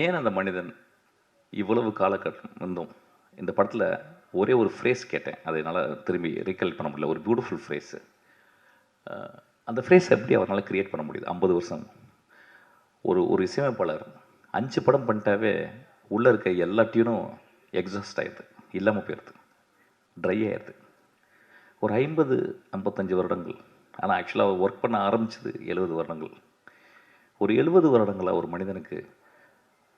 ஏன் அந்த மனிதன் இவ்வளவு காலகட்டம் இருந்தும் இந்த படத்தில் ஒரே ஒரு ஃப்ரேஸ் கேட்டேன், அதை என்னால் திரும்பி ரீகலெக்ட் பண்ண முடியல. ஒரு பியூட்டிஃபுல் ஃப்ரேஸு. அந்த ஃப்ரேஸ் எப்படி அவரால் க்ரியேட் பண்ண முடியுது? 50 வருஷம் ஒரு இசையமைப்பாளர் 5 படம் பண்ணிட்டாவே உள்ளே இருக்க எல்லா டியூனும் எக்ஸாஸ்ட் ஆகிடுது, இல்லாமல் போயிடுது, ட்ரை ஆகிடுது. ஒரு 50-55 வருடங்கள். ஆனால் ஆக்சுவலாக ஒர்க் பண்ண ஆரம்பித்தது 70 வருடங்கள். ஒரு 70 வருடங்களாக ஒரு மனிதனுக்கு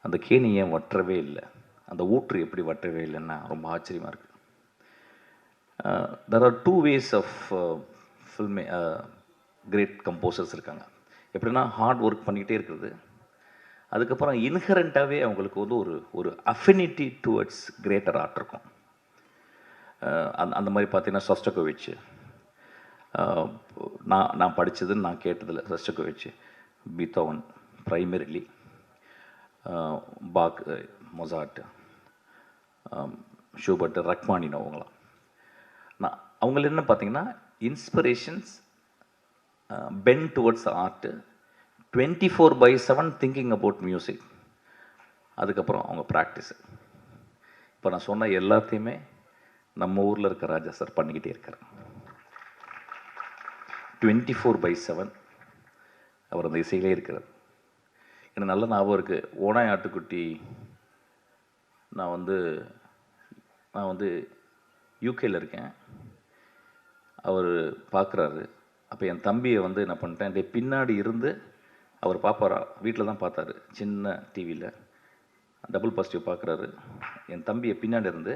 அந்த கேணி ஏன் வற்றவே இல்லை, அந்த ஊற்று எப்படி வற்றவே இல்லைன்னா ரொம்ப ஆச்சரியமாக இருக்குது. தெர் ஆர் 2 ways ஆஃப் ஃபில்மே. கிரேட் கம்போசர்ஸ் இருக்காங்க. எப்படின்னா ஹார்ட் ஒர்க் பண்ணிக்கிட்டே இருக்கிறது, அதுக்கப்புறம் இன்ஹரண்ட்டாகவே அவங்களுக்கு வந்து ஒரு அஃபினிட்டி டுவர்ட்ஸ் கிரேட்டர் ஆர்ட் இருக்கும். அந்த மாதிரி பார்த்தீங்கன்னா ஷோஸ்டகோவிச், நான் படித்ததுன்னு நான் கேட்டதில் Shostakovich, Beethoven primarily, Bach, Mozart, Schubert, Rachmaninoff, அவங்களாம் அவங்கள என்ன பார்த்தீங்கன்னா inspirations bent towards art, 24/7 thinking about music. அதுக்கப்புறம் அவங்க ப்ராக்டிஸு. இப்போ நான் சொன்ன எல்லாத்தையுமே நம்ம ஊரில் இருக்க ராஜா சார் பண்ணிக்கிட்டே இருக்கார். 24/7 அவர் அந்த இசையிலே இருக்கிறார். எனக்கு நல்ல ஞாபகம் இருக்குது. ஓனாய் ஆட்டுக்குட்டி நான் வந்து யூகேயில் இருக்கேன். அவர் பார்க்குறாரு. அப்போ என் தம்பியை வந்து என்ன பண்ணிட்டேன், பின்னாடி இருந்து அவர் பார்ப்பாரா, வீட்டில் தான் பார்த்தாரு, சின்ன டிவியில் டபுள் பாசிட்டிவ் பார்க்குறாரு. என் தம்பியை பின்னாடி இருந்து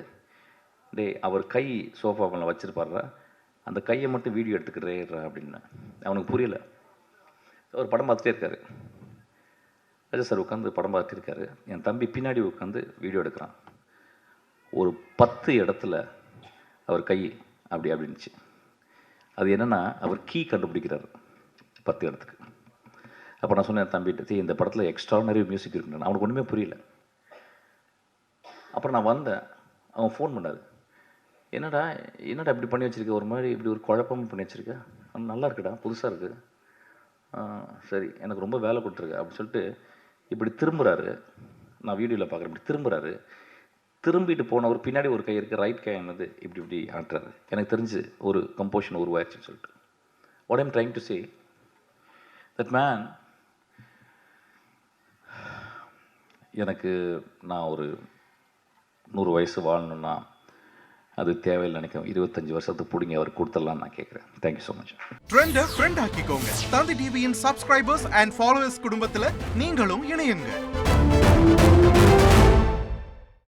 அவர் கை சோஃபாவில் வச்சுருப்பாரா, அந்த கையை மட்டும் வீடியோ எடுத்துக்கிறேறா அப்படின்னு. அவனுக்கு புரியல. அவர் படம் பார்த்துட்டே இருக்காரு. ராஜா சார் உட்காந்து படம் பார்த்துட்டு இருக்காரு. என் தம்பி பின்னாடி உட்காந்து வீடியோ எடுக்கிறான். ஒரு 10 இடத்துல அவர் கை அப்படின்னுச்சு. அது என்னென்னா அவர் கீ கண்டுபிடிக்கிறார் 10 இடத்துக்கு. அப்போ நான் சொன்னேன் தம்பிட்டு, இந்த படத்தில் எக்ஸ்ட்ரானரி மியூசிக் இருக்குன்னு. அவனுக்கு ஒன்றுமே புரியல. அப்புறம் நான் வந்தேன், அவன் ஃபோன் பண்ணாது, என்னடா இப்படி பண்ணி வச்சுருக்க, ஒரு மாதிரி இப்படி ஒரு குழப்பமும் பண்ணி வச்சுருக்க, நல்லா இருக்குடா, புதுசாக இருக்குது, சரி எனக்கு ரொம்ப வேலை கொடுத்துருக்கு அப்படின்னு சொல்லிட்டு இப்படி திரும்புகிறாரு. நான் வீடியோவில் பார்க்குறேன், இப்படி திரும்புகிறாரு. திரும்பிட்டு போனவர் பின்னாடி ஒரு கை இருக்குது, ரைட் கை என்னது இப்படி ஆட்டுறாரு. எனக்கு தெரிஞ்சு ஒரு கம்போஷன் உருவாச்சுன்னு சொல்லிட்டு. What I'm trying to say, that man, எனக்கு நான் ஒரு 100 வயசு வாழணுன்னா அது தேவையில்லை நினைக்கிறேன். 25 வருஷத்துக்கு பிடிங்க அவர் கொடுத்துடலான்னு நான் கேட்குறேன். Thank you so much. ட்ரெண்டை ஃப்ரெண்ட் ஆக்கிக்கோங்க. தந்தி டிவியின் சப்ஸ்கிரைபர்ஸ் அண்ட் ஃபாலோவர்ஸ் குடும்பத்தில் நீங்களும் இணையுங்க.